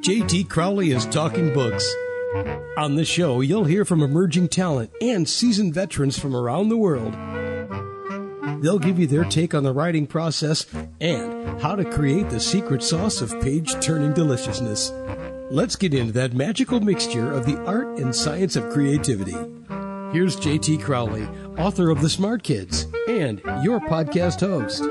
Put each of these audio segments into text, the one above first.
J.T. Crowley is Talking Books. On this show, you'll hear from emerging talent and seasoned veterans from around the world. They'll give you their take on the writing process and how to create the secret sauce of page-turning deliciousness. Let's get into that magical mixture of the art and science of creativity. Here's J.T. Crowley, author of The Smart Kids, and your podcast host.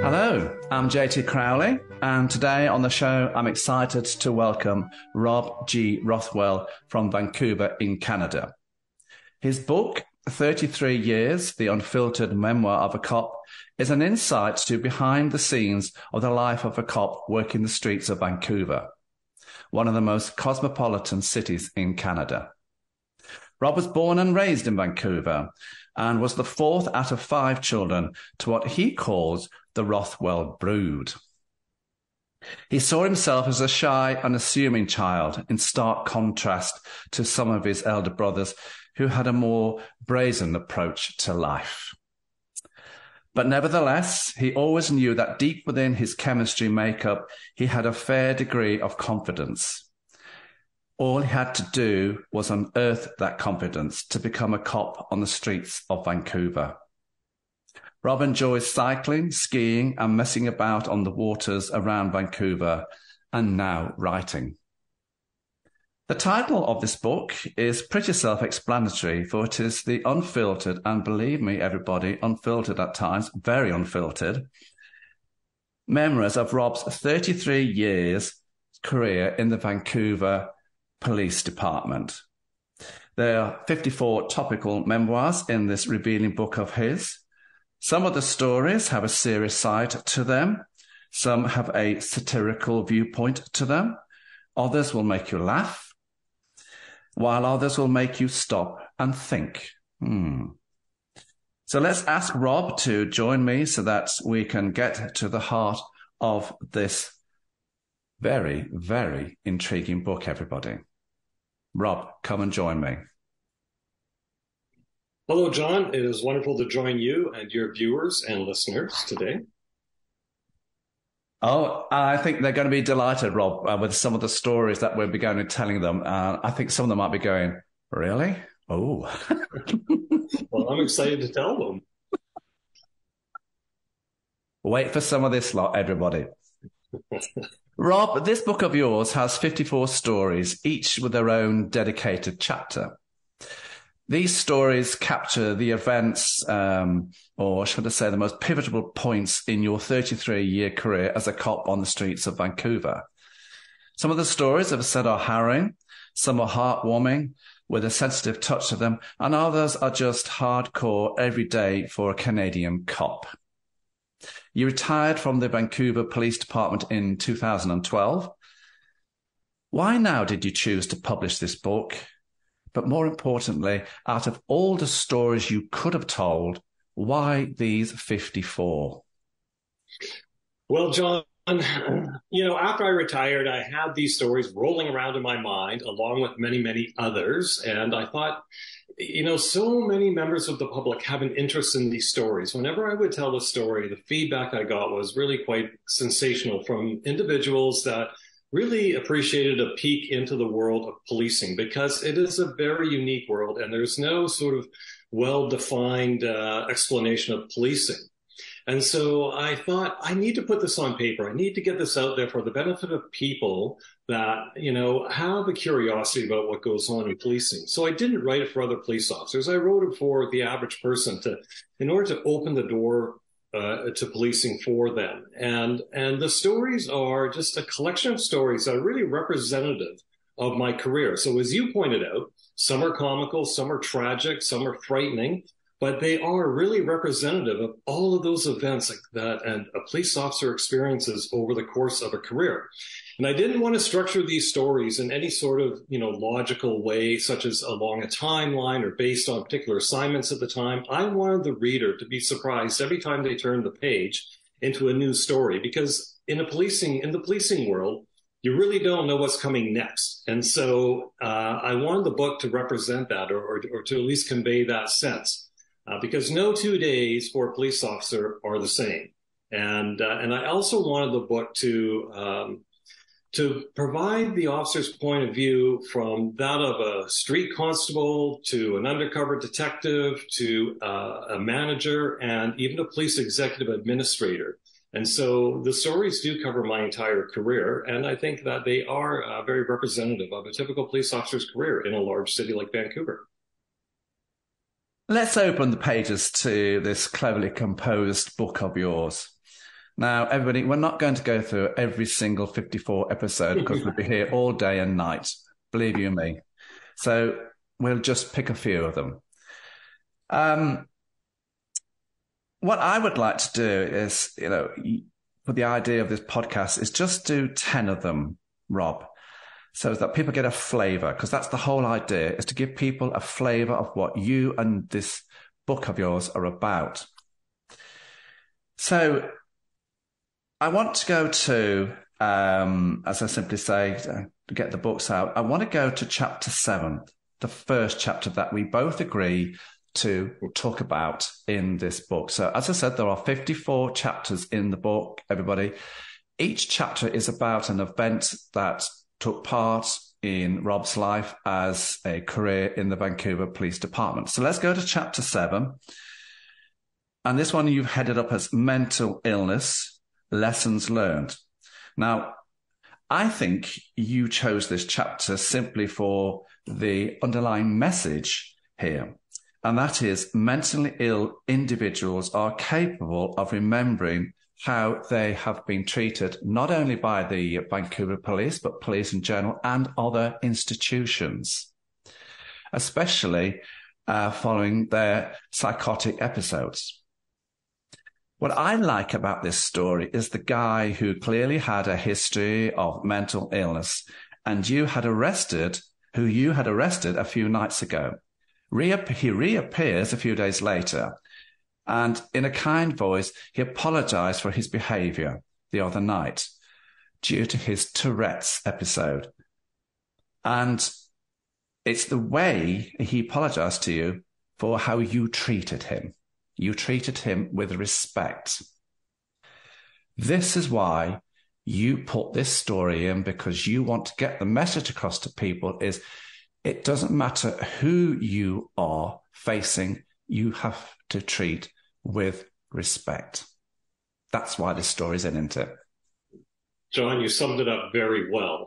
Hello, I'm J.T. Crowley, and today on the show, I'm excited to welcome Rob G Rothwell from Vancouver in Canada. His book, 33 Years, The Unfiltered Memoir of a Cop, is an insight to behind the scenes of the life of a cop working the streets of Vancouver, one of the most cosmopolitan cities in Canada. Rob was born and raised in Vancouver and was the fourth out of 5 children to what he calls the Rothwell brood. He saw himself as a shy, unassuming child, in stark contrast to some of his elder brothers who had a more brazen approach to life. But nevertheless, he always knew that deep within his chemistry makeup, he had a fair degree of confidence. All he had to do was unearth that confidence to become a cop on the streets of Vancouver. Rob enjoys cycling, skiing, and messing about on the waters around Vancouver, and now writing. The title of this book is pretty self-explanatory, for it is the unfiltered, and believe me, everybody, unfiltered at times, very unfiltered, memoirs of Rob's 33 years career in the Vancouver Police Department. There are 54 topical memoirs in this revealing book of his. Some of the stories have a serious side to them. Some have a satirical viewpoint to them. Others will make you laugh, while others will make you stop and think. So let's ask Rob to join me so that we can get to the heart of this very, very intriguing book, everybody. Rob, come and join me. Hello, John. It is wonderful to join you and your viewers and listeners today. Oh, I think they're going to be delighted, Rob, with some of the stories that we'll be going and telling them. I think some of them might be going, really? Oh. Well, I'm excited to tell them. Wait for some of this lot, everybody. Rob, this book of yours has 54 stories, each with their own dedicated chapter. These stories capture the events, or should I say the most pivotal points in your 33-year career as a cop on the streets of Vancouver. Some of the stories, I've said, are harrowing, some are heartwarming, with a sensitive touch to them, and others are just hardcore every day for a Canadian cop. You retired from the Vancouver Police Department in 2012. Why now did you choose to publish this book? But more importantly, out of all the stories you could have told, why these 54? Well, John, after I retired, I had these stories rolling around in my mind, along with many, many others. And I thought, so many members of the public have an interest in these stories. Whenever I would tell a story, the feedback I got was really quite sensational from individuals that really appreciated a peek into the world of policing, because it is a very unique world and there's no sort of well-defined explanation of policing. And so I thought, I need to put this on paper. I need to get this out there for the benefit of people that, have a curiosity about what goes on in policing. So I didn't write it for other police officers. I wrote it for the average person in order to open the door to policing for them. And the stories are just a collection of stories that are really representative of my career. So as you pointed out, some are comical, some are tragic, some are frightening, but they are really representative of all of those events like that and a police officer experiences over the course of a career. And I didn't want to structure these stories in any sort of, logical way, such as along a timeline or based on particular assignments at the time. I wanted the reader to be surprised every time they turned the page into a new story, because in the policing world, you really don't know what's coming next. And so I wanted the book to represent that or to at least convey that sense, because no 2 days for a police officer are the same. And I also wanted the book to to provide the officer's point of view from that of a street constable to an undercover detective to a manager and even a police executive administrator. And so the stories do cover my entire career, and I think that they are very representative of a typical police officer's career in a large city like Vancouver. Let's open the pages to this cleverly composed book of yours. Now, everybody, we're not going to go through every single 54 episode because we'll be here all day and night, believe you me. So we'll just pick a few of them. What I would like to do is, for the idea of this podcast, is just do 10 of them, Rob, so that people get a flavor, because that's the whole idea, is to give people a flavor of what you and this book of yours are about. So I want to go to, as I simply say, to get the books out, I want to go to chapter 7, the first chapter that we both agree to talk about in this book. So as I said, there are 54 chapters in the book, everybody. Each chapter is about an event that took part in Rob's life as a career in the Vancouver Police Department. So let's go to chapter 7. And this one you've headed up as Mental Illness, Lessons Learned. Now, I think you chose this chapter simply for the underlying message here, and that is mentally ill individuals are capable of remembering how they have been treated, not only by the Vancouver police, but police in general and other institutions, especially following their psychotic episodes. What I like about this story is the guy who clearly had a history of mental illness and who you had arrested a few nights ago. He reappears a few days later, and in a kind voice, he apologized for his behavior the other night due to his Tourette's episode. And it's the way he apologized to you for how you treated him. You treated him with respect. This is why you put this story in, because you want to get the message across to people is it doesn't matter who you are facing, you have to treat with respect. That's why this story's in, isn't it? John, you summed it up very well.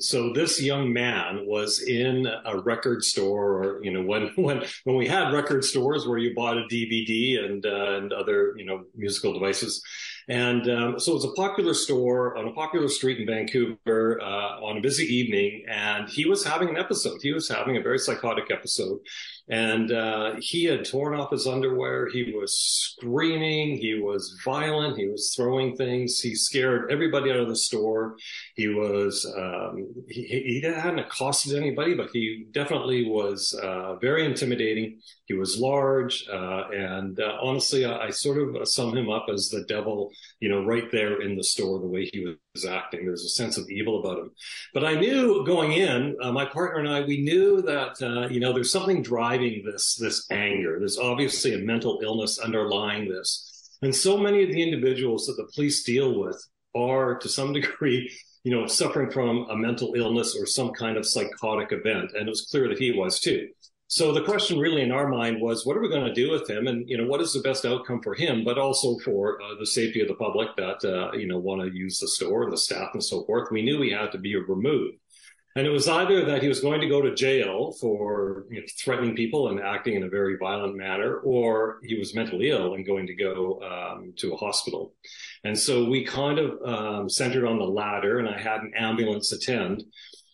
So this young man was in a record store, or, when we had record stores where you bought a DVD and other, musical devices. And so it was a popular store on a popular street in Vancouver on a busy evening, and he was having an episode. He was having a very psychotic episode. And he had torn off his underwear. He was screaming. He was violent. He was throwing things. He scared everybody out of the store. He was he hadn't accosted anybody, but he definitely was very intimidating. He was large, and honestly, I sort of sum him up as the devil, right there in the store, the way he was acting. There's a sense of evil about him. But I knew going in, my partner and I, we knew that, there's something driving this anger. There's obviously a mental illness underlying this. And so many of the individuals that the police deal with are, to some degree, suffering from a mental illness or some kind of psychotic event. And it was clear that he was too. So the question really in our mind was, what are we going to do with him? And, what is the best outcome for him, but also for the safety of the public that, want to use the store and the staff and so forth. We knew he had to be removed. And it was either that he was going to go to jail for threatening people and acting in a very violent manner, or he was mentally ill and going to go to a hospital. And so we kind of centered on the latter, and I had an ambulance attend.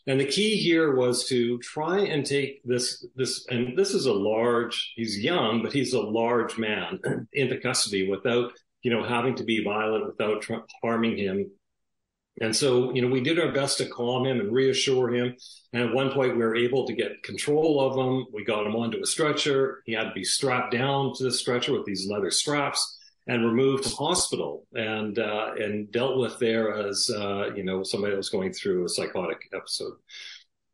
And the key here was to try and take this, and this is he's young, but he's a large man, into custody without, having to be violent, without harming him. And so, we did our best to calm him and reassure him. And at one point, we were able to get control of him. We got him onto a stretcher. He had to be strapped down to the stretcher with these leather straps and removed to hospital and dealt with there as, somebody that was going through a psychotic episode.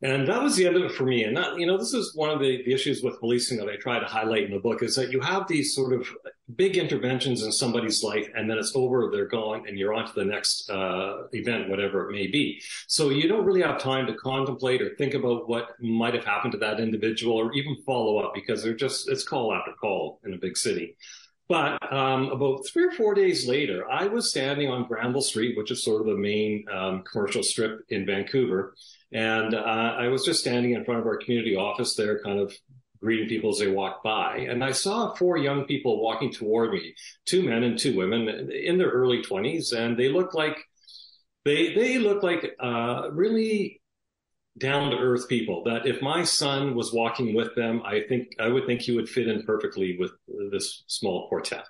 And that was the end of it for me. And that, this is one of the issues with policing that I try to highlight in the book, is that you have these sort of big interventions in somebody's life, and then it's over, they're gone, and you're on to the next event, whatever it may be. So you don't really have time to contemplate or think about what might have happened to that individual, or even follow up, because it's call after call in a big city. But about 3 or 4 days later, I was standing on Granville Street, which is sort of the main commercial strip in Vancouver. And I was just standing in front of our community office there, kind of greeting people as they walked by. And I saw 4 young people walking toward me, 2 men and 2 women in their early 20s. And they looked like really down-to-earth people, that if my son was walking with them, I would think he would fit in perfectly with this small quartet.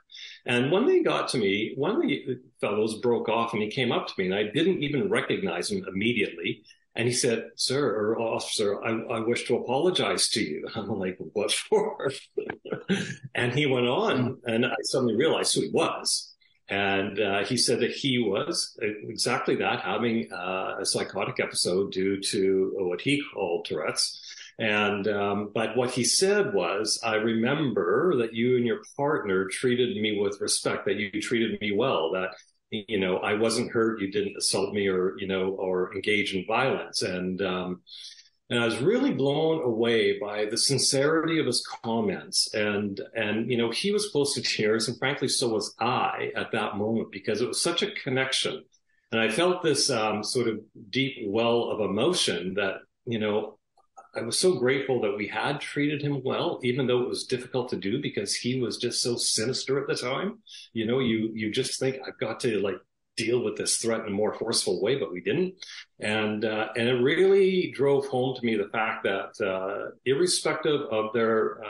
And when they got to me, one of the fellows broke off and he came up to me, and I didn't even recognize him immediately. And he said, "Sir, or officer, I wish to apologize to you." I'm like, "What for?" And he went on, and I suddenly realized who he was. And he said that he was exactly that, having a psychotic episode due to what he called Tourette's. And but what he said was, "I remember that you and your partner treated me with respect, that you treated me well, that I wasn't hurt, you didn't assault me or engage in violence." And I was really blown away by the sincerity of his comments. And he was close to tears, and frankly, so was I at that moment, because it was such a connection. And I felt this sort of deep well of emotion that, I was so grateful that we had treated him well, even though it was difficult to do because he was just so sinister at the time. You just think, I've got to deal with this threat in a more forceful way, but we didn't. And it really drove home to me the fact that irrespective of their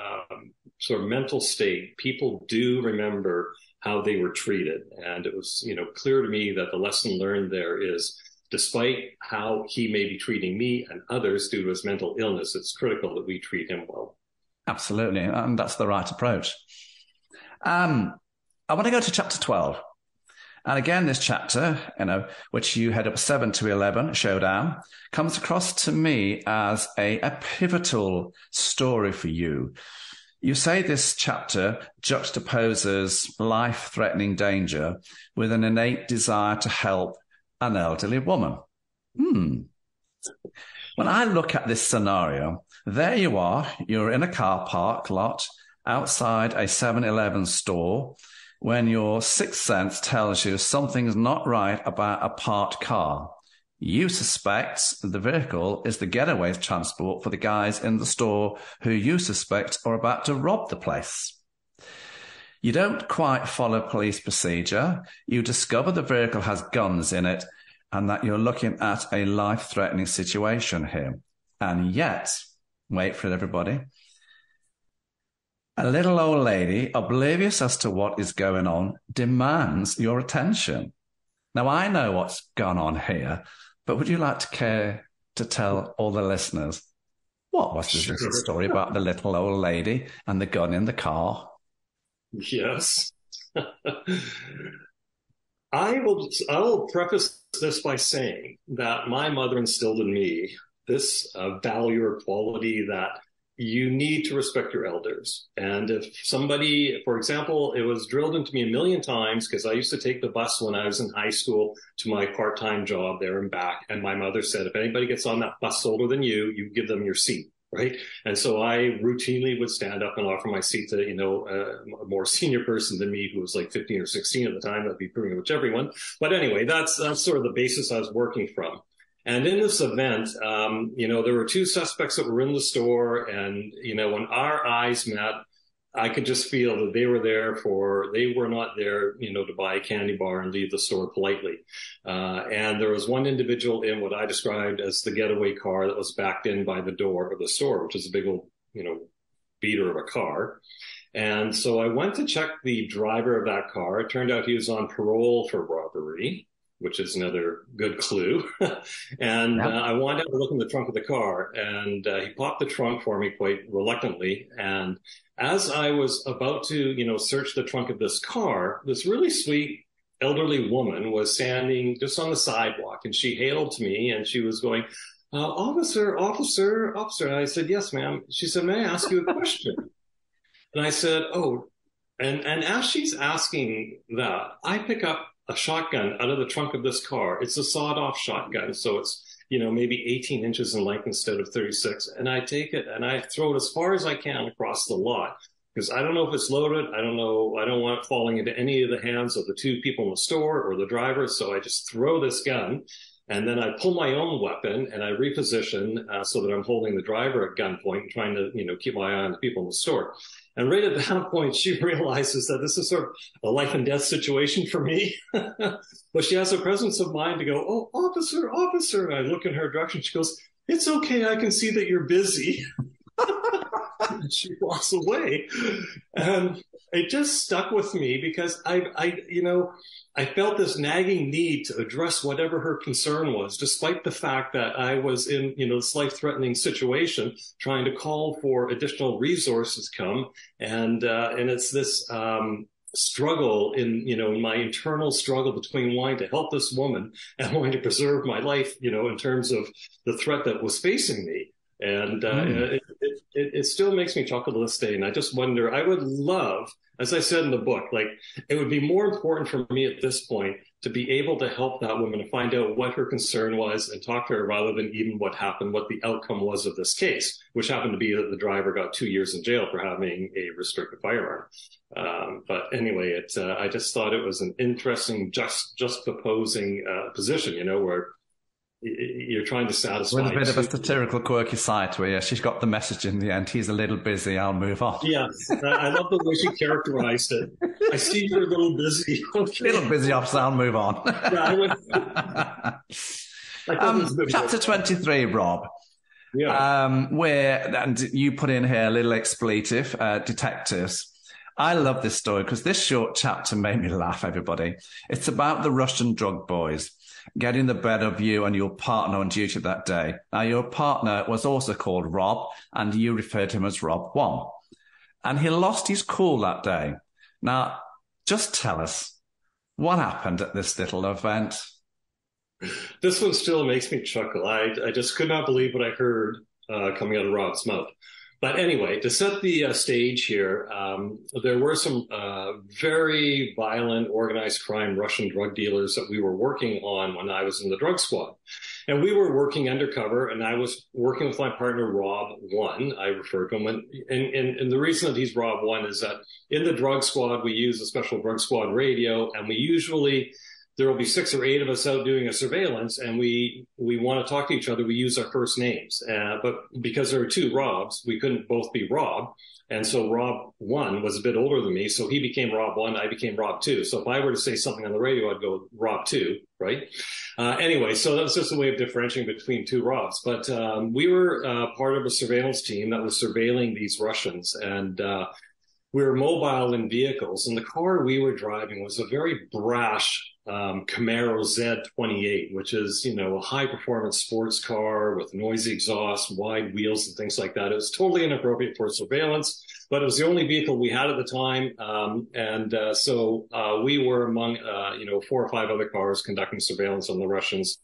sort of mental state, people do remember how they were treated. And it was, clear to me that the lesson learned there is, despite how he may be treating me and others due to his mental illness, it's critical that we treat him well. Absolutely. And that's the right approach. I want to go to chapter 12. And again, this chapter, which you head up 7 to 11, Showdown, comes across to me as a pivotal story for you. You say this chapter juxtaposes life-threatening danger with an innate desire to help an elderly woman. When I look at this scenario, there you are, you're in a car park lot outside a 7-Eleven store when your sixth sense tells you something's not right about a parked car. You suspect the vehicle is the getaway transport for the guys in the store who you suspect are about to rob the place. You don't quite follow police procedure. You discover the vehicle has guns in it and that you're looking at a life-threatening situation here. And yet, wait for it, everybody, a little old lady, oblivious as to what is going on, demands your attention. Now, I know what's gone on here, but would you like to care to tell all the listeners what was this little story about the little old lady and the gun in the car? Yes. I will preface this by saying that my mother instilled in me this value or quality that you need to respect your elders. And if somebody, for example, it was drilled into me a million times because I used to take the bus when I was in high school to my part-time job there and back. And my mother said, if anybody gets on that bus older than you give them your seat. Right. And so I routinely would stand up and offer my seat to, a more senior person than me who was like 15 or 16 at the time. That'd be pretty much everyone. But anyway, that's sort of the basis I was working from. And in this event, there were 2 suspects that were in the store. And, when our eyes met, I could just feel that they were not there, to buy a candy bar and leave the store politely. And there was one individual in what I described as the getaway car that was backed in by the door of the store, which is a big old, beater of a car. And so I went to check the driver of that car. It turned out he was on parole for robbery, which is another good clue. And I wanted to look in the trunk of the car, and he popped the trunk for me quite reluctantly. And as I was about to, search the trunk of this car, this really sweet elderly woman was standing just on the sidewalk, and she hailed to me, and she was going, officer. And I said, yes, ma'am. She said, may I ask you a question? And I said, oh, and as she's asking that, I pick up a shotgun out of the trunk of this car. It's a sawed-off shotgun, so it's, maybe 18 inches in length instead of 36. And I take it and I throw it as far as I can across the lot because I don't know if it's loaded. I don't know. I don't want it falling into any of the hands of the two people in the store or the driver. So I just throw this gun. And then I pull my own weapon and I reposition so that I'm holding the driver at gunpoint and trying to, keep my eye on the people in the store. And right at that point, she realizes that this is sort of a life and death situation for me. But she has the presence of mind to go, oh, officer. And I look in her direction. She goes, it's okay. I can see that you're busy. And she walks away. And it just stuck with me because I felt this nagging need to address whatever her concern was, despite the fact that I was in, this life-threatening situation, trying to call for additional resources come. And it's this struggle in my internal struggle between wanting to help this woman and wanting to preserve my life, in terms of the threat that was facing me. And it still makes me chuckle to this day. And I just wonder, I would love, as I said in the book, it would be more important for me at this point to be able to help that woman to find out what her concern was and talk to her rather than even what happened, what the outcome was of this case, which happened to be that the driver got 2 years in jail for having a restricted firearm. But anyway, I just thought it was an interesting juxtaposing position, where you're trying to satisfy. With a bit of a satirical, quirky side to it. Yeah, she's got the message in the end. He's a little busy. I'll move on. Yes, I love the way she characterized it. I see you're a little busy. Okay. Little busy, officer. I'll move on. Chapter 23, Rob. Yeah. And you put in here a little expletive, detectives. I love this story because this short chapter made me laugh, everybody. It's about the Russian drug boys getting the better of you and your partner on duty that day. Now, your partner was also called Rob, and you referred to him as Rob 1. And he lost his cool that day. Now, just tell us what happened at this little event. This one still makes me chuckle. I just could not believe what I heard coming out of Rob's mouth. But anyway, to set the stage here, there were some very violent, organized crime Russian drug dealers that we were working on when I was in the drug squad. And we were working undercover, and I was working with my partner, Rob 1. I referred to him. And the reason that he's Rob 1 is that in the drug squad, we use a special drug squad radio, and we usually... there will be 6 or 8 of us out doing a surveillance, and we want to talk to each other. We use our first names. But because there are 2 Robs, we couldn't both be Rob. And so Rob 1 was a bit older than me. So he became Rob 1. I became Rob 2. So if I were to say something on the radio, I'd go Rob 2, right? Anyway, so that was just a way of differentiating between 2 Robs. But we were part of a surveillance team that was surveilling these Russians. And we were mobile in vehicles. And the car we were driving was a very brash Camaro Z28, which is, a high performance sports car with noisy exhaust, wide wheels and things like that. It was totally inappropriate for surveillance, but it was the only vehicle we had at the time. So we were among, 4 or 5 other cars conducting surveillance on the Russians.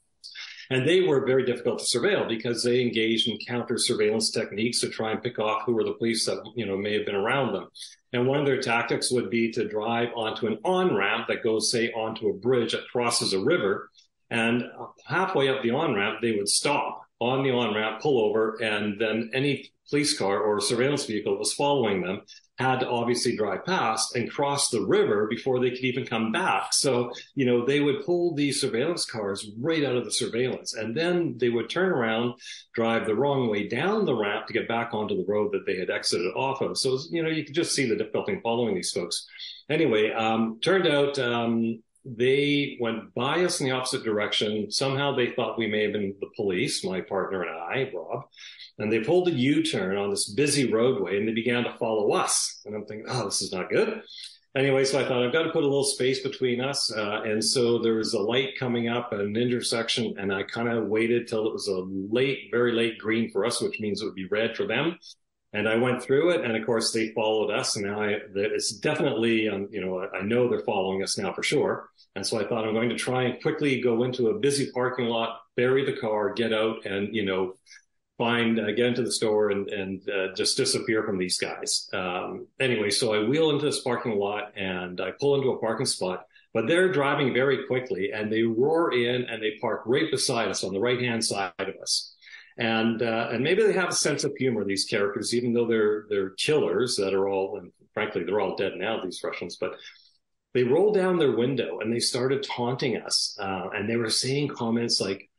And they were very difficult to surveil because they engaged in counter surveillance techniques to try and pick off who were the police that, may have been around them. And one of their tactics would be to drive onto an on-ramp that goes, say, onto a bridge that crosses a river. And halfway up the on-ramp, they would stop on the on-ramp, pull over, and then any police car or surveillance vehicle that was following them had to obviously drive past and cross the river before they could even come back. So, they would pull these surveillance cars right out of the surveillance, and then they would turn around, drive the wrong way down the ramp to get back onto the road that they had exited off of. So, you could just see the difficulty in following these folks. Anyway, turned out they went by us in the opposite direction. Somehow they thought we may have been the police, my partner and I, Rob. And they pulled a U-turn on this busy roadway, and they began to follow us. And I'm thinking, this is not good. Anyway, so I thought, I've got to put a little space between us. And so there was a light coming up at an intersection, and I kind of waited till it was a very late green for us, which means it would be red for them. And I went through it, and of course they followed us. And now it's definitely, I know they're following us now for sure. And so I thought I'm going to try and quickly go into a busy parking lot, bury the car, get out, and get into the store and just disappear from these guys. Anyway, so I wheel into this parking lot and I pull into a parking spot, but they're driving very quickly and they roar in and they park right beside us on the right-hand side of us. And maybe they have a sense of humor, these characters, even though they're killers that are all, and frankly, they're all dead now, these Russians, but they rolled down their window and they started taunting us. And they were saying comments like,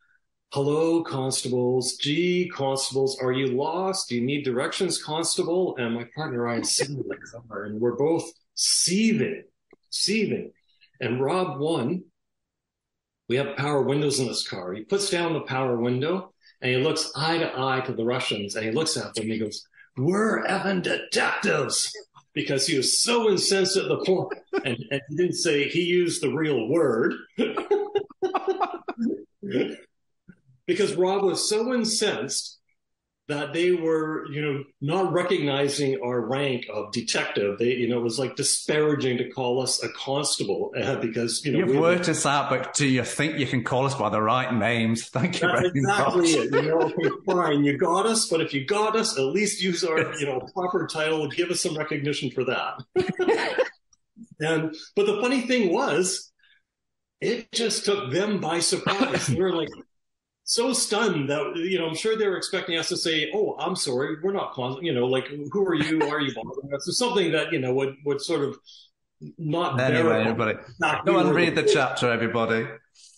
"Hello, constables. Gee, constables, are you lost? Do you need directions, constable?" And my partner and I are sitting in the car and we're both seething. And Rob, we have power windows in this car. He puts down the power window and he looks eye to eye to the Russians and he looks at them and he goes, "We're effing detectives." Because he was so incensed at the point. And he didn't say, he used the real word. Because Rob was so incensed that they were, not recognizing our rank of detective. They, it was like disparaging to call us a constable because, You've worked us out, but do you think you can call us by the right names? Thank you very much. That's exactly it. Okay, fine, you got us, but if you got us, at least use our, proper title, give us some recognition for that. But the funny thing was, it just took them by surprise. They were like, so stunned that, I'm sure they were expecting us to say, "Oh, I'm sorry, we're not like, who are you? Why are you bothering us?" So something that, would sort of not anyway, everybody. Go and read the chapter, everybody.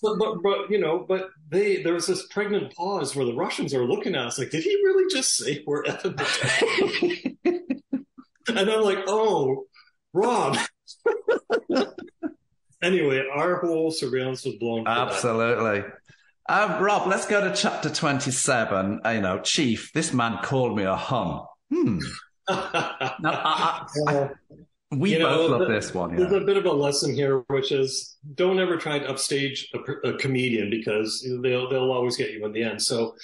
But there was this pregnant pause where the Russians are looking at us like, did he really just say we're effing detectives? And I'm like, oh, Rob. Anyway, our whole surveillance was blown. Absolutely. Rob, let's go to chapter 27. Chief, this man called me a Hun. We both love this one. Yeah. There's a bit of a lesson here, which is don't ever try to upstage a comedian because they'll always get you in the end. So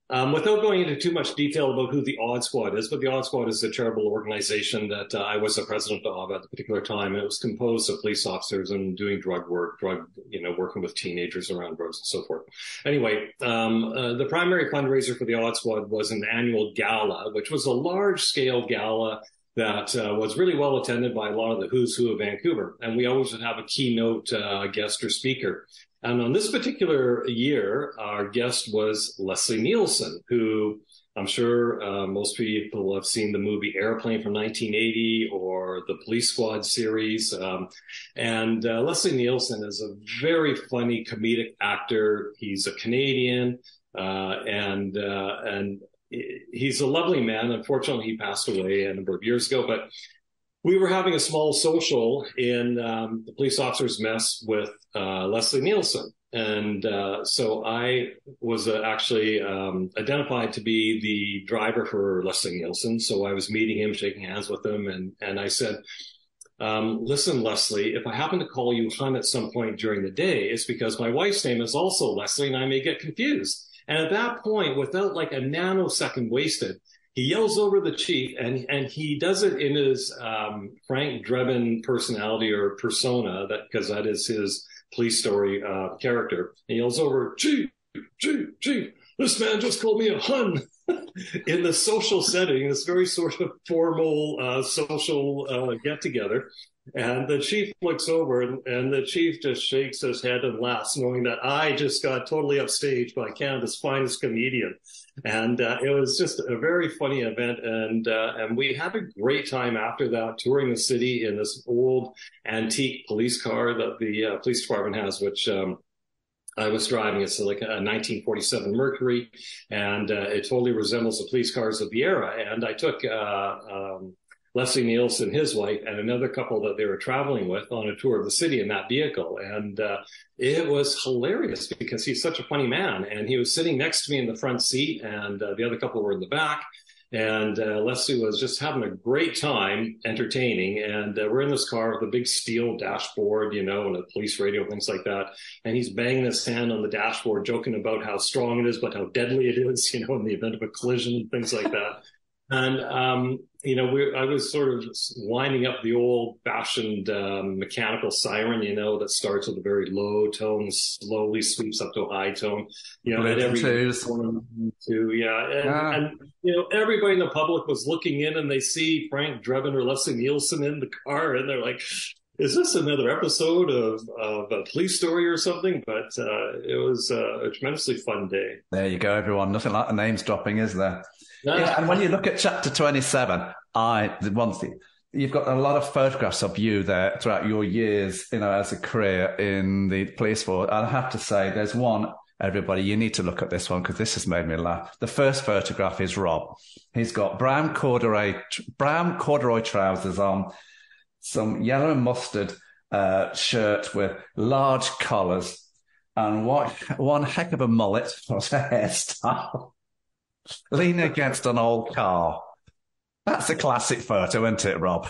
without going into too much detail about who the Odd Squad is, but the Odd Squad is a charitable organization that I was the president of at the particular time. It was composed of police officers and doing drug work, working with teenagers around drugs and so forth. Anyway, the primary fundraiser for the Odd Squad was an annual gala, which was a large-scale gala that was really well attended by a lot of the who's who of Vancouver. And we always would have a keynote guest or speaker. And on this particular year, our guest was Leslie Nielsen, who I'm sure most people have seen the movie Airplane from 1980 or the Police Squad series. And Leslie Nielsen is a very funny comedic actor. He's a Canadian and he's a lovely man. Unfortunately, he passed away a number of years ago, but we were having a small social in the police officers' mess with Leslie Nielsen. And so I was actually identified to be the driver for Leslie Nielsen. So I was meeting him, shaking hands with him. And I said, listen, Leslie, if I happen to call you Hun at some point during the day, it's because my wife's name is also Leslie and I may get confused. And at that point, without like a nanosecond wasted, he yells over the chief, and he does it in his Frank Drebin personality or persona, because that is his police story character. He yells over, "Chief, this man just called me a Hun." In the social setting, this very sort of formal social get-together. And the chief looks over and the chief just shakes his head and laughs, knowing that I just got totally upstaged by Canada's finest comedian. And it was just a very funny event. And we had a great time after that, touring the city in this old antique police car that the police department has, which I was driving. It's like a 1947 Mercury, and it totally resembles the police cars of the era. And I took Leslie Nielsen, his wife, and another couple that they were traveling with on a tour of the city in that vehicle. And it was hilarious because he's such a funny man. And he was sitting next to me in the front seat, and the other couple were in the back. And Leslie was just having a great time entertaining. And we're in this car with a big steel dashboard, and a police radio, things like that. And he's banging his hand on the dashboard, joking about how strong it is, but how deadly it is, in the event of a collision and things like that. And, I was sort of winding up the old fashioned mechanical siren, that starts with a very low tone, slowly sweeps up to a high tone, at every two. Yeah. And, everybody in the public was looking in and they see Frank Drebin or Leslie Nielsen in the car and they're like, is this another episode of a police story or something? But it was a tremendously fun day. There you go, everyone. Nothing like the names dropping, is there? No. Yeah, and when you look at chapter 27, you've got a lot of photographs of you there throughout your years, as a career in the police force. I have to say, there's one, everybody, you need to look at this one because this has made me laugh. The first photograph is Rob. He's got brown corduroy trousers on, some yellow and mustard shirt with large collars, and one heck of a mullet for a hairstyle, leaning against an old car. That's a classic photo, isn't it, Rob?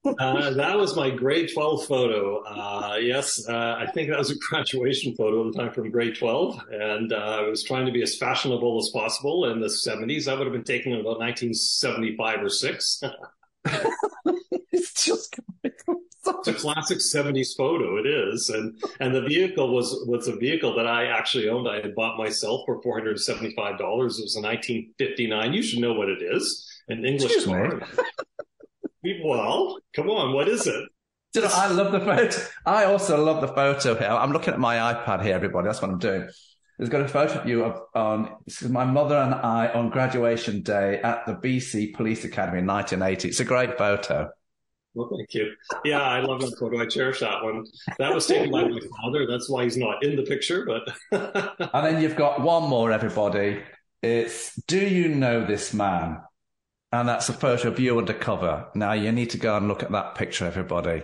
That was my grade 12 photo. Yes, I think that was a graduation photo at the time from grade 12. And I was trying to be as fashionable as possible in the 70s. I would have been taken in about 1975 or 6. It's just it's a classic 70s photo. It is. And the vehicle was a vehicle that I actually owned. I had bought myself for $475. It was a 1959. You should know what it is. An English car. Well, come on. What is it? I love the photo. I also love the photo here. I'm looking at my iPad here, everybody. That's what I'm doing. There's got a photo of you this is my mother and I on graduation day at the BC Police Academy in 1980. It's a great photo. Well, thank you. Yeah, I love that photo. I cherish that one. That was taken by my father. That's why he's not in the picture. But and then you've got one more, everybody. It's Do You Know This Man? And that's a photo of you undercover. Now, you need to go and look at that picture, everybody.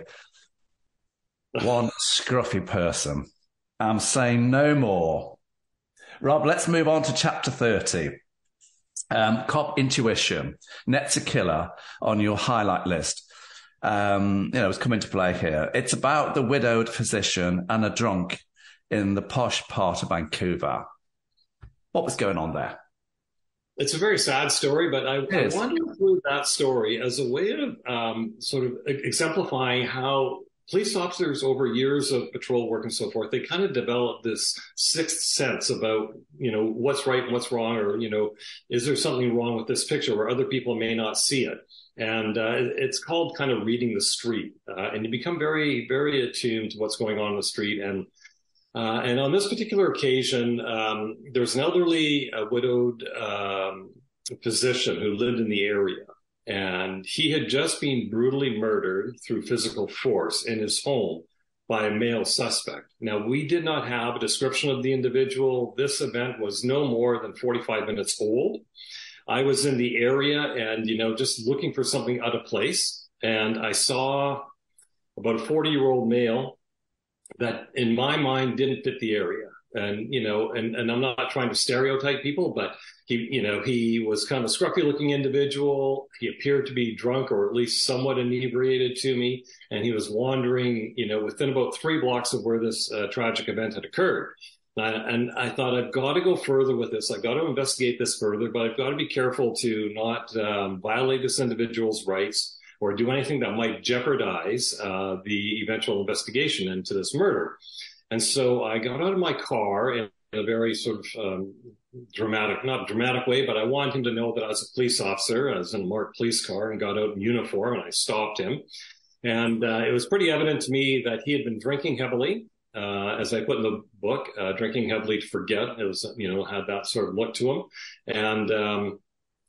One scruffy person. I'm saying no more. Rob, let's move on to chapter 30. Cop intuition. Net's a killer on your highlight list. It's come into play here. It's about the widowed physician and a drunk in the posh part of Vancouver. What was going on there? It's a very sad story, but I want to include that story as a way of sort of exemplifying how police officers over years of patrol work and so forth, they kind of develop this sixth sense about, what's right and what's wrong, or, is there something wrong with this picture where other people may not see it? And it's called kind of reading the street. And you become very, very attuned to what's going on in the street. And on this particular occasion, there's an elderly, widowed physician who lived in the area. And he had just been brutally murdered through physical force in his home by a male suspect. Now, we did not have a description of the individual. This event was no more than 45 minutes old. I was in the area and, just looking for something out of place. And I saw about a 40-year-old male that in my mind didn't fit the area. And, and I'm not trying to stereotype people, but he was kind of a scruffy looking individual. He appeared to be drunk or at least somewhat inebriated to me. And he was wandering, within about 3 blocks of where this tragic event had occurred. And I thought, I've got to go further with this. I've got to investigate this further, but I've got to be careful to not violate this individual's rights or do anything that might jeopardize the eventual investigation into this murder. And so I got out of my car in a very sort of not dramatic way, but I wanted him to know that I was a police officer. I was in a marked police car and got out in uniform, and I stopped him. And it was pretty evident to me that he had been drinking heavily. As I put in the book, drinking heavily to forget. It was, had that sort of look to him. And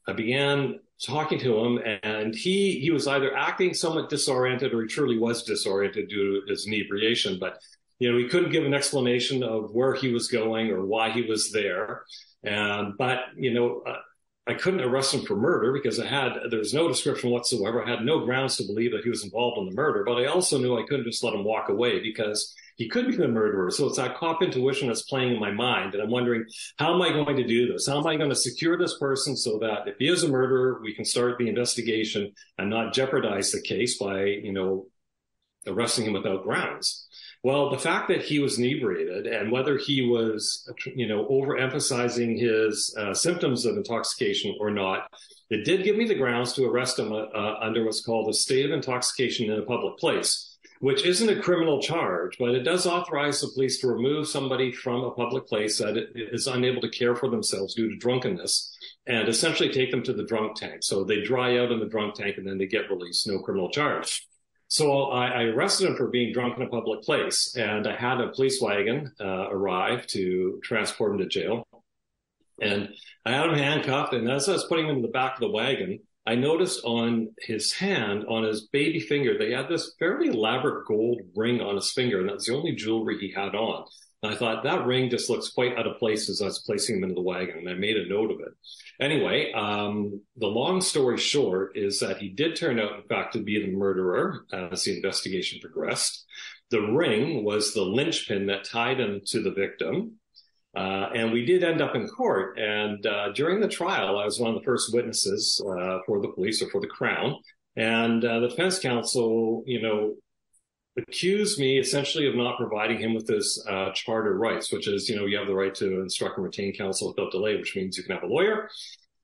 I began talking to him, and he was either acting somewhat disoriented or he truly was disoriented due to his inebriation. But, he couldn't give an explanation of where he was going or why he was there. But I couldn't arrest him for murder because there was no description whatsoever. I had no grounds to believe that he was involved in the murder, but I also knew I couldn't just let him walk away because he could be the murderer. So it's that cop intuition that's playing in my mind. And I'm wondering, how am I going to do this? How am I going to secure this person so that if he is a murderer, we can start the investigation and not jeopardize the case by, arresting him without grounds? Well, the fact that he was inebriated and whether he was, overemphasizing his symptoms of intoxication or not, it did give me the grounds to arrest him under what's called a state of intoxication in a public place, which isn't a criminal charge, but it does authorize the police to remove somebody from a public place that is unable to care for themselves due to drunkenness and essentially take them to the drunk tank. So they dry out in the drunk tank and then they get released, no criminal charge. So I arrested him for being drunk in a public place, and I had a police wagon arrive to transport him to jail. And I had him handcuffed, and as I was putting him in the back of the wagon, I noticed on his hand, on his baby finger, they had this fairly elaborate gold ring on his finger, and that's the only jewelry he had on. And I thought, that ring just looks quite out of place as I was placing him into the wagon, and I made a note of it. Anyway, the long story short is that he did turn out, in fact, to be the murderer as the investigation progressed. The ring was the linchpin that tied him to the victim. And we did end up in court. And during the trial, I was one of the first witnesses for the police or for the Crown. And the defense counsel, accused me essentially of not providing him with his charter rights, which is, you have the right to instruct and retain counsel without delay, which means you can have a lawyer.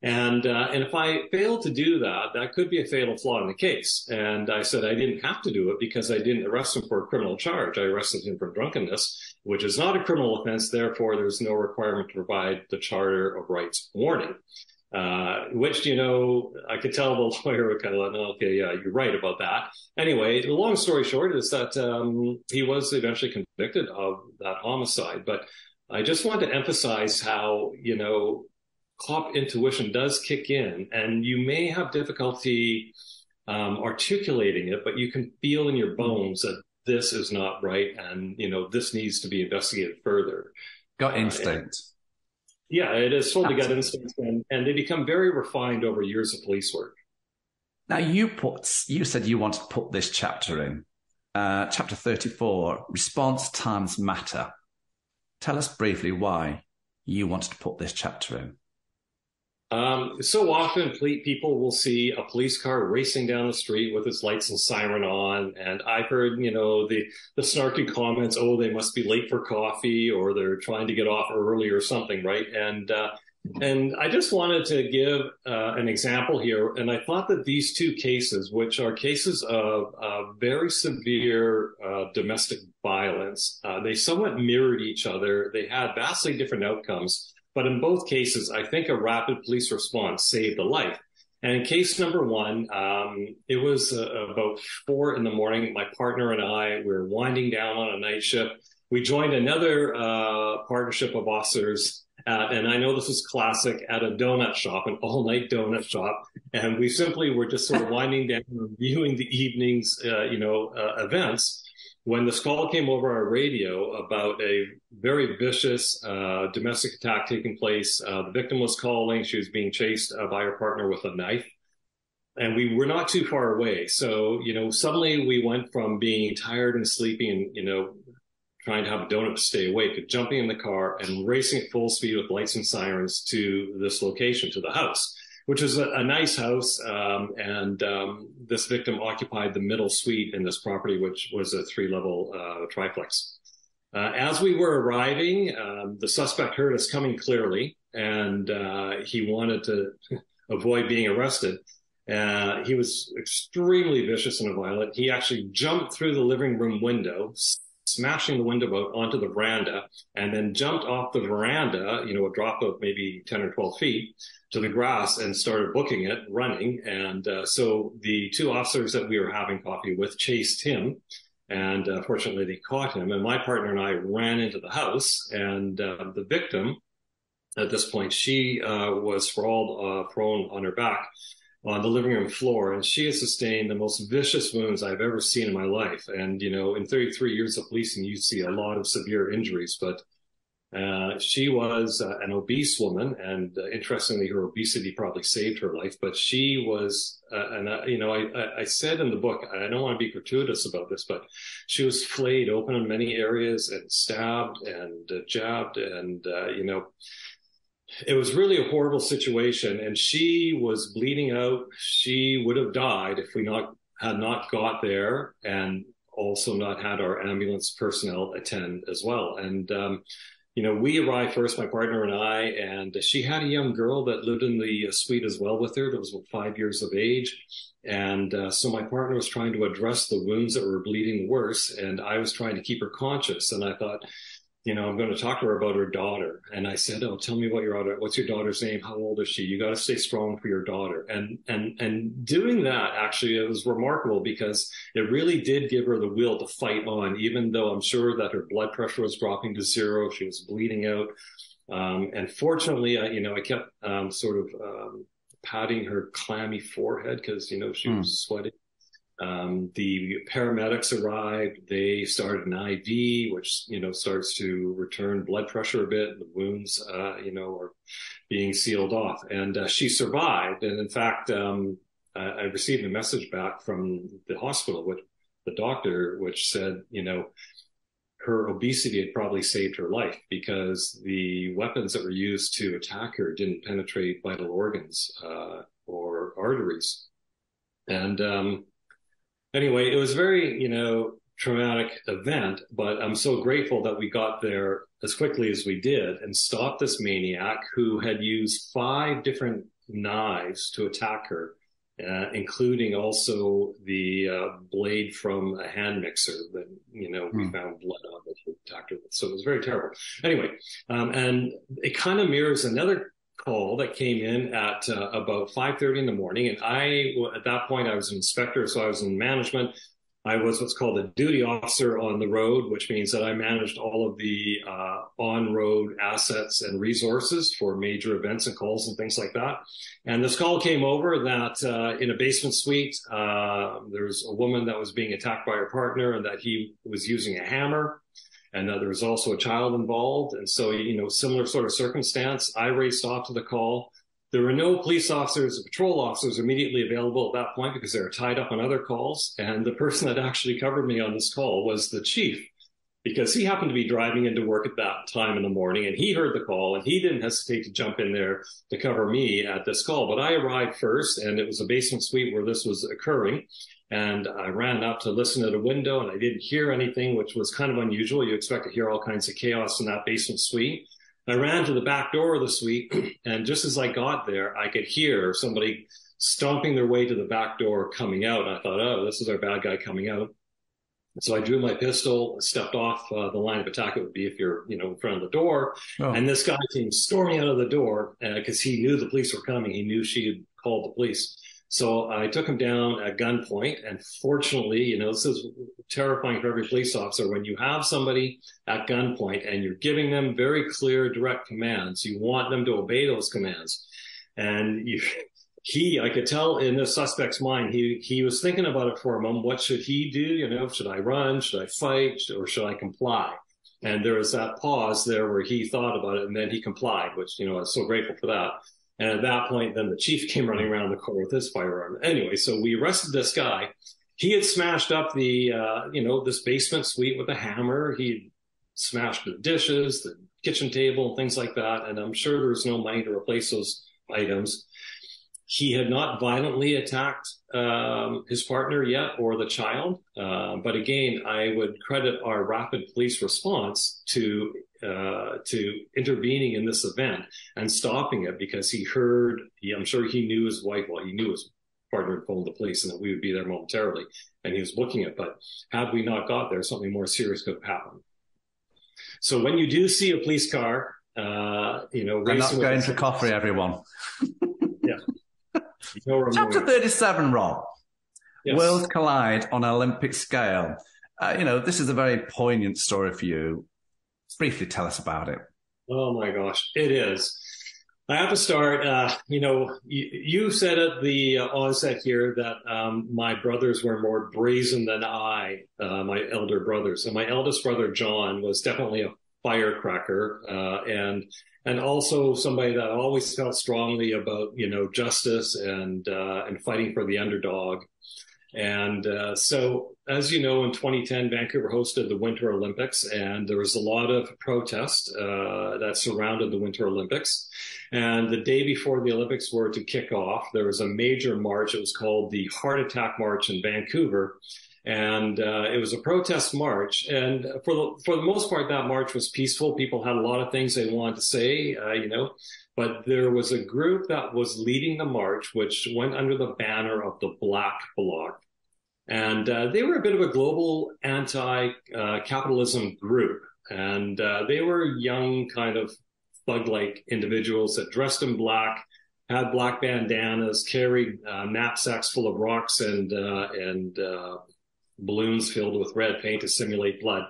And if I failed to do that, that could be a fatal flaw in the case. And I said I didn't have to do it because I didn't arrest him for a criminal charge. I arrested him for drunkenness, which is not a criminal offense. Therefore, there's no requirement to provide the Charter of Rights warning. Which, I could tell the lawyer would kind of like, okay, yeah, you're right about that. Anyway, the long story short is that he was eventually convicted of that homicide. But I just want to emphasize how, cop intuition does kick in, and you may have difficulty articulating it, but you can feel in your bones that this is not right, and, this needs to be investigated further. Gut instinct. Yeah, it is totally gut instinct, and they become very refined over years of police work. Now, you said you wanted to put this chapter in, chapter 34, response times matter. Tell us briefly why you wanted to put this chapter in. So often people will see a police car racing down the street with its lights and siren on. And I've heard, the snarky comments, oh, they must be late for coffee or they're trying to get off early or something, right? And I just wanted to give an example here. And I thought that these two cases, which are cases of very severe domestic violence, they somewhat mirrored each other. They had vastly different outcomes. But in both cases, I think a rapid police response saved a life. And in case number one, it was about 4 a.m. My partner and I were winding down on a night shift. We joined another partnership of officers, and I know this is classic, at a donut shop, an all-night donut shop. And we simply were just sort of winding down, reviewing the evening's, events, when this call came over our radio about a very vicious domestic attack taking place. The victim was calling. She was being chased by her partner with a knife. And we were not too far away. So, suddenly we went from being tired and sleepy and, trying to have a donut to stay awake to jumping in the car and racing at full speed with lights and sirens to this location, to the house, which is a nice house. And this victim occupied the middle suite in this property, which was a 3-level triplex. As we were arriving, the suspect heard us coming clearly, and he wanted to avoid being arrested. He was extremely vicious and violent. He actually jumped through the living room window, smashing the window out onto the veranda, and then jumped off the veranda, a drop of maybe 10 or 12 feet to the grass and started booking it, running. And so the two officers that we were having coffee with chased him. And fortunately, they caught him. And my partner and I ran into the house. And the victim, at this point, she was sprawled, prone on her back on the living room floor. And she has sustained the most vicious wounds I've ever seen in my life. And, in 33 years of policing, you see a lot of severe injuries. But she was an obese woman, and interestingly, her obesity probably saved her life. But she was, I said in the book, I don't want to be gratuitous about this, but she was flayed open in many areas and stabbed and jabbed, and it was really a horrible situation. And she was bleeding out. She would have died if we had not got there. And also not had our ambulance personnel attend as well. And, we arrived first, my partner and I, and she had a young girl that lived in the suite as well with her that was about 5 years of age. And so my partner was trying to address the wounds that were bleeding worse, and I was trying to keep her conscious. And I thought, I'm going to talk to her about her daughter. And I said, oh, tell me about your daughter. What's your daughter's name? How old is she? You got to stay strong for your daughter. And doing that, actually, it was remarkable because it really did give her the will to fight on, even though I'm sure that her blood pressure was dropping to zero. She was bleeding out. And fortunately, I kept patting her clammy forehead because, she was sweating. The paramedics arrived. They started an IV, which, starts to return blood pressure a bit. The wounds, are being sealed off. And she survived. And in fact, I received a message back from the hospital with the doctor, which said, her obesity had probably saved her life because the weapons that were used to attack her didn't penetrate vital organs or arteries. And anyway, it was a very, traumatic event, but I'm so grateful that we got there as quickly as we did and stopped this maniac who had used 5 different knives to attack her, including also the blade from a hand mixer that, we found blood on that he attacked her with. So it was very terrible. Anyway, and it kind of mirrors another call that came in at about 5:30 in the morning. And at that point, I was an inspector, so I was in management. I was what's called a duty officer on the road, which means that I managed all of the on-road assets and resources for major events and calls and things like that. And this call came over that in a basement suite, there was a woman that was being attacked by her partner and that he was using a hammer. And there was also a child involved. And so, similar sort of circumstance, I raced off to the call. There were no police officers or patrol officers immediately available at that point because they were tied up on other calls. And the person that actually covered me on this call was the chief, because he happened to be driving into work at that time in the morning and he heard the call and he didn't hesitate to jump in there to cover me at this call. But I arrived first and it was a basement suite where this was occurring. And I ran up to listen at a window and I didn't hear anything, which was kind of unusual. You expect to hear all kinds of chaos in that basement suite. I ran to the back door of the suite, and just as I got there, I could hear somebody stomping their way to the back door coming out. And I thought, oh, this is our bad guy coming out. So I drew my pistol, stepped off the line of attack. It would be if you're, in front of the door. Oh. And this guy came storming out of the door because he knew the police were coming. He knew she had called the police. So I took him down at gunpoint. And fortunately, this is terrifying for every police officer. When you have somebody at gunpoint and you're giving them very clear, direct commands, you want them to obey those commands. And I could tell in the suspect's mind, he was thinking about it for a moment. What should he do? Should I run? Should I fight? Or should I comply? And there was that pause there where he thought about it and then he complied, which, I was so grateful for that. And at that point, then the chief came running around the corner with his firearm. Anyway, so we arrested this guy. He had smashed up the, this basement suite with a hammer. He smashed the dishes, the kitchen table, and things like that. And I'm sure there was no money to replace those items. He had not violently attacked his partner yet or the child. But again, I would credit our rapid police response to intervening in this event and stopping it because I'm sure he knew his wife, he knew his partner had phoned the police and that we would be there momentarily. And he was booking it. But had we not got there, something more serious could have happened. So when you do see a police car, we're not going to coffee, everyone. Yeah. Chapter 37, Rob. Yes. Worlds collide on an Olympic scale. This is a very poignant story for you. Briefly tell us about it. Oh my gosh, it is. I have to start, you said at the onset here that my brothers were more brazen than I, my elder brothers. And my eldest brother, John, was definitely a firecracker and also somebody that always felt strongly about, justice and fighting for the underdog. And so, as you know, in 2010, Vancouver hosted the Winter Olympics, and there was a lot of protest that surrounded the Winter Olympics. And the day before the Olympics were to kick off, there was a major march. It was called the Heart Attack March in Vancouver. And it was a protest march. And for the most part, that march was peaceful. People had a lot of things they wanted to say, but there was a group that was leading the march, which went under the banner of the Black Bloc. And they were a bit of a global anti-capitalism group. And they were young, kind of thug-like individuals that dressed in black, had black bandanas, carried knapsacks full of rocks and balloons filled with red paint to simulate blood.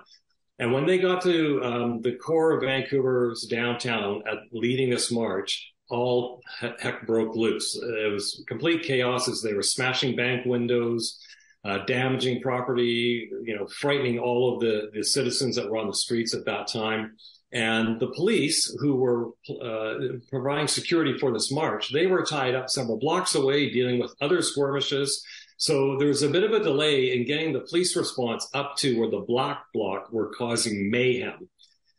And when they got to the core of Vancouver's downtown, leading this march, all heck broke loose. It was complete chaos as they were smashing bank windows, damaging property, frightening all of the citizens that were on the streets at that time. And the police, who were providing security for this march, they were tied up several blocks away dealing with other skirmishes. So there was a bit of a delay in getting the police response up to where the Black Bloc were causing mayhem.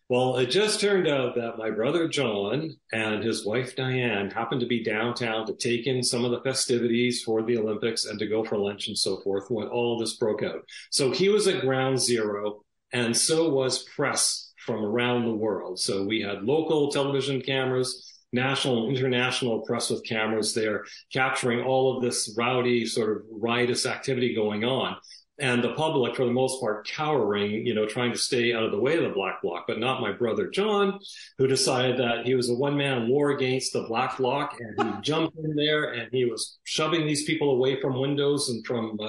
Well, it just turned out that my brother John and his wife Diane happened to be downtown to take in some of the festivities for the Olympics and to go for lunch and so forth when all of this broke out. So he was at ground zero, and so was press from around the world. So we had local television cameras, national and international press with cameras there, capturing all of this rowdy sort of riotous activity going on. And the public, for the most part, cowering, trying to stay out of the way of the Black Bloc, but not my brother John, who decided that he was a one-man war against the Black Bloc, and he jumped in there and he was shoving these people away from windows and from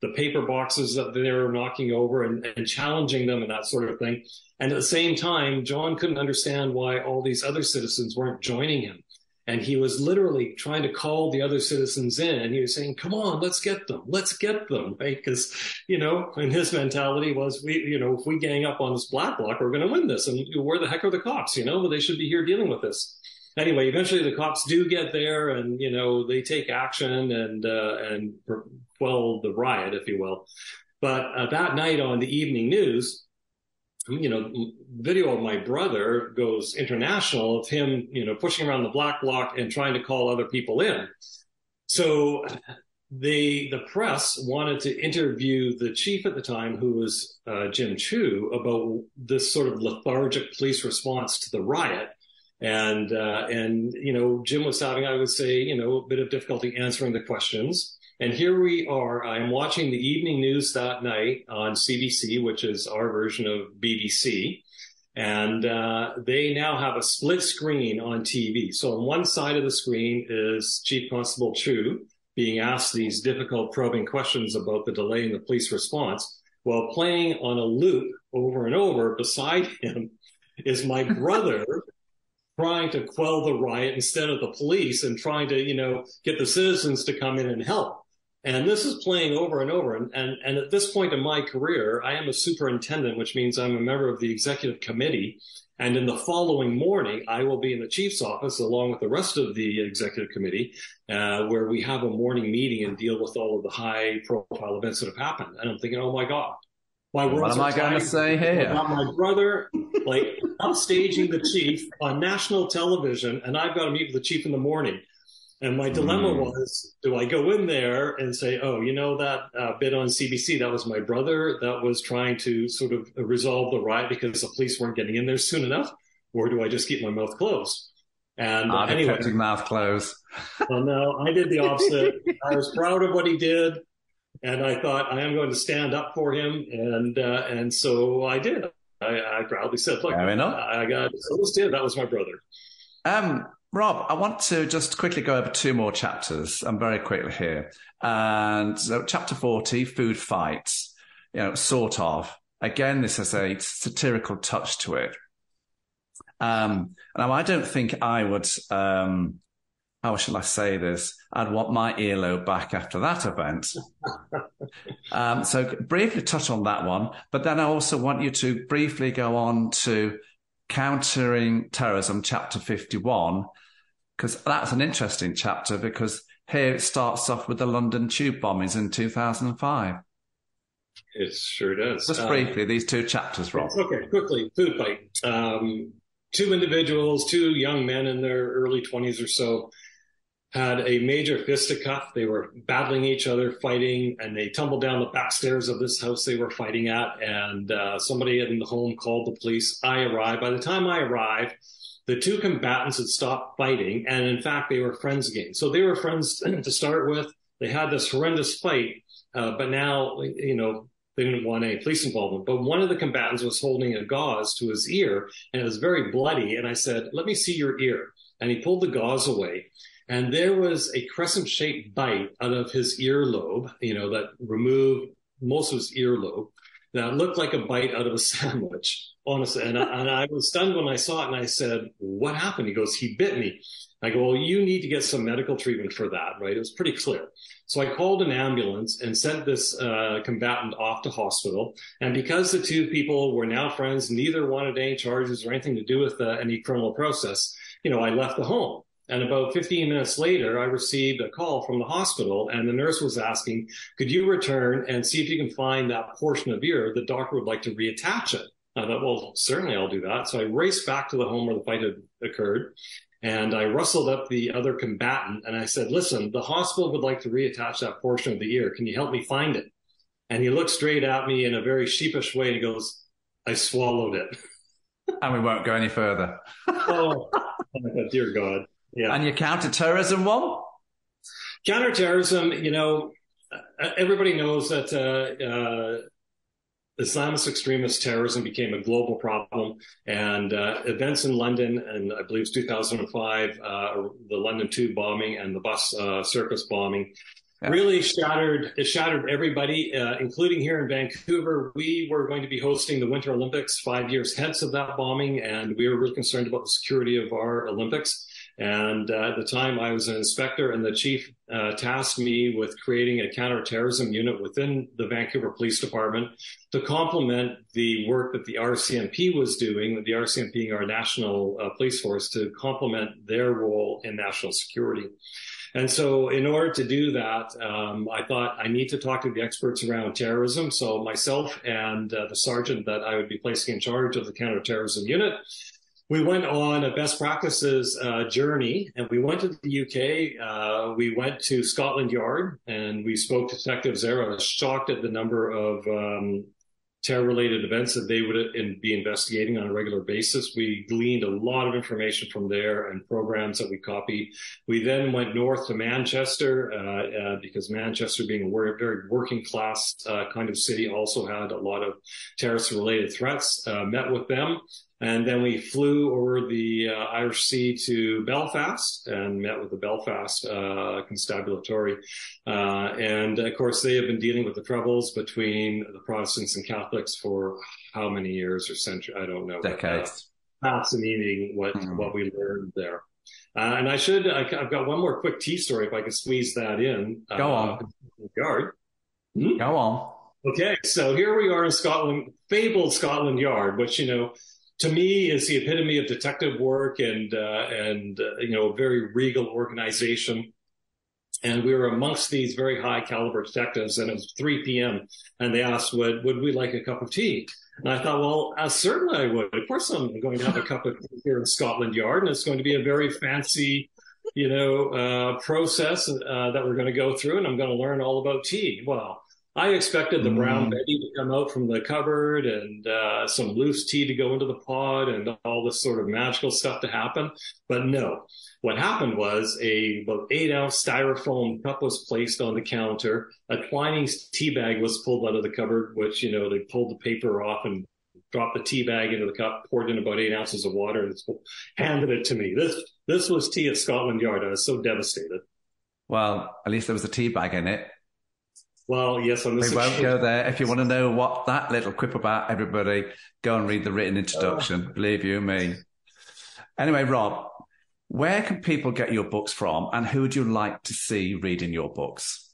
the paper boxes that they were knocking over and challenging them and that sort of thing. And at the same time, John couldn't understand why all these other citizens weren't joining him. And he was literally trying to call the other citizens in, and he was saying, come on, let's get them, right? Because, and his mentality was, if we gang up on this Black Bloc, we're going to win this. And where the heck are the cops? Well, they should be here dealing with this. Anyway, eventually the cops do get there and, they take action and quell the riot, if you will. But that night on the evening news, video of my brother goes international of him, pushing around the Black Bloc and trying to call other people in. So the press wanted to interview the chief at the time, who was Jim Chu, about this sort of lethargic police response to the riot. And Jim was having, I would say, a bit of difficulty answering the questions. And here we are. I'm watching the evening news that night on CBC, which is our version of BBC. And they now have a split screen on TV. So on one side of the screen is Chief Constable Chu being asked these difficult probing questions about the delay in the police response, while playing on a loop over and over beside him is my brother trying to quell the riot instead of the police and trying to, get the citizens to come in and help. And this is playing over and over. And at this point in my career, I am a superintendent, which means I'm a member of the executive committee. And in the following morning, I will be in the chief's office along with the rest of the executive committee, where we have a morning meeting and deal with all of the high profile events that have happened. And I'm thinking, oh my God, what am I going to say here? About my brother, upstaging the chief on national television, and I've got to meet with the chief in the morning. And my dilemma was, do I go in there and say, oh, that bit on CBC, that was my brother that was trying to sort of resolve the riot because the police weren't getting in there soon enough? Or do I just keep my mouth closed? And anyway, kept your mouth closed. Well, no, I did the opposite. I was proud of what he did. And I thought, I am going to stand up for him. And so I did. I proudly said, look, I got so that was my brother. Rob, I want to just quickly go over two more chapters. I'm very quickly here. And so chapter 40, Food Fights, sort of. Again, this has a satirical touch to it. Now, I don't think I would, how shall I say this? I'd want my earlobe back after that event. So briefly touch on that one. But then I also want you to briefly go on to Countering Terrorism, chapter 51, because that's an interesting chapter, because here it starts off with the London tube bombings in 2005. It sure does. Just briefly, these two chapters, Rob. Okay, quickly, food fight. Two individuals, two young men in their early 20s or so, had a major fisticuff. They were battling each other, fighting, and they tumbled down the back stairs of this house they were fighting at. And somebody in the home called the police. I arrived. By the time I arrived, the two combatants had stopped fighting. And in fact, they were friends again. So they were friends to start with. They had this horrendous fight, but now, they didn't want any police involvement. But one of the combatants was holding a gauze to his ear, and it was very bloody. And I said, "Let me see your ear." And he pulled the gauze away. And there was a crescent-shaped bite out of his earlobe, that removed most of his earlobe. That looked like a bite out of a sandwich, honestly. And I was stunned when I saw it, and I said, "What happened?" He goes, "He bit me." I go, "Well, you need to get some medical treatment for that," right? It was pretty clear. So I called an ambulance and sent this combatant off to hospital. And because the two people were now friends, neither wanted any charges or anything to do with any criminal process, I left the home. And about 15 minutes later, I received a call from the hospital, and the nurse was asking, "Could you return and see if you can find that portion of ear? The doctor would like to reattach it." I thought, well, certainly I'll do that. So I raced back to the home where the fight had occurred, and I rustled up the other combatant, and I said, "Listen, the hospital would like to reattach that portion of the ear. Can you help me find it?" And he looked straight at me in a very sheepish way, and he goes, "I swallowed it." And we won't go any further. Oh, dear God. Yeah. And your counterterrorism one? Counterterrorism, everybody knows that Islamist extremist terrorism became a global problem, and events in London, and I believe it was 2005, the London Tube bombing and the bus circus bombing, really shattered everybody, including here in Vancouver. We were going to be hosting the Winter Olympics 5 years hence of that bombing, and we were really concerned about the security of our Olympics. And at the time, I was an inspector, and the chief tasked me with creating a counterterrorism unit within the Vancouver Police Department to complement the work that the RCMP was doing, the RCMP being our national police force, to complement their role in national security. And so in order to do that, I thought I need to talk to the experts around terrorism. So myself and the sergeant that I would be placing in charge of the counterterrorism unit, we went on a best practices journey, and we went to the UK. We went to Scotland Yard, and we spoke to detectives there. I was shocked at the number of terror-related events that they would be investigating on a regular basis. We gleaned a lot of information from there and programs that we copied. We then went north to Manchester because Manchester, being a very working-class kind of city, also had a lot of terrorist-related threats. Met with them. And then we flew over the Irish Sea to Belfast and met with the Belfast Constabulary. And of course, they have been dealing with the troubles between the Protestants and Catholics for how many years or centuries? I don't know. Decades. Fascinating what we learned there. And I've got one more quick tea story if I could squeeze that in. Go on. Yard. Go on. Okay, so here we are in Scotland, fabled Scotland Yard, which, to me is the epitome of detective work and a very regal organization. And we were amongst these very high caliber detectives, and it was 3 p.m. and they asked, would we like a cup of tea? And I thought, well, certainly I would. Of course I'm going to have a cup of tea here in Scotland Yard, and it's going to be a very fancy, process that we're going to go through, and I'm going to learn all about tea. Well, I expected the brown Betty to come out from the cupboard and some loose tea to go into the pot and all this sort of magical stuff to happen. But no, what happened was about 8-ounce styrofoam cup was placed on the counter. A Twinings tea bag was pulled out of the cupboard, which, they pulled the paper off and dropped the tea bag into the cup, poured in about 8 ounces of water, and handed it to me. This was tea at Scotland Yard. I was so devastated. Well, at least there was a tea bag in it. Well, yes, on this we won't go there. If you want to know what that little quip about, everybody, go and read the written introduction. Believe you me. Anyway, Rob, where can people get your books from, and who would you like to see reading your books?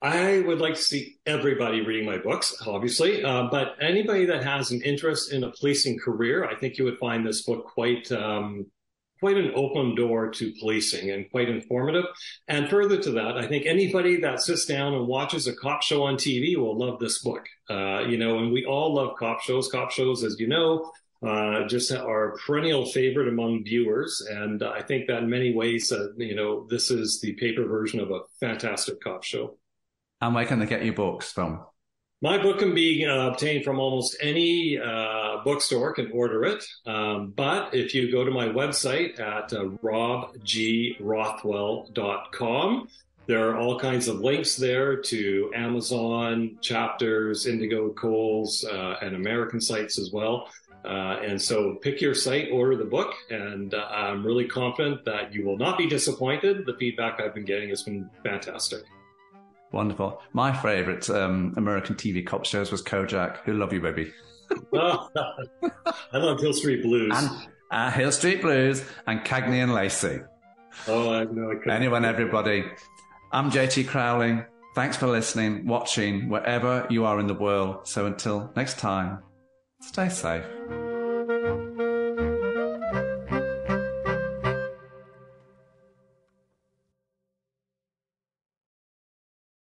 I would like to see everybody reading my books, obviously, but anybody that has an interest in a policing career, I think you would find this book quite an open door to policing and quite informative. And further to that, I think anybody that sits down and watches a cop show on TV will love this book. And we all love cop shows. Cop shows, as you know, just are a perennial favorite among viewers. And I think that in many ways, this is the paper version of a fantastic cop show. And where can they get your books from? My book can be obtained from almost any bookstore, can order it. But if you go to my website at robgrothwell.com, there are all kinds of links there to Amazon, Chapters, Indigo, Kohl's, and American sites as well. And so pick your site, order the book, and I'm really confident that you will not be disappointed. The feedback I've been getting has been fantastic. Wonderful. My favorite American TV cop shows was Kojak. Who Love You, Baby? I love Hill Street Blues. And Hill Street Blues and Cagney and Lacey. Oh, I know. Anyone, everybody. I'm JT Crowley. Thanks for listening, watching, wherever you are in the world. So until next time, stay safe.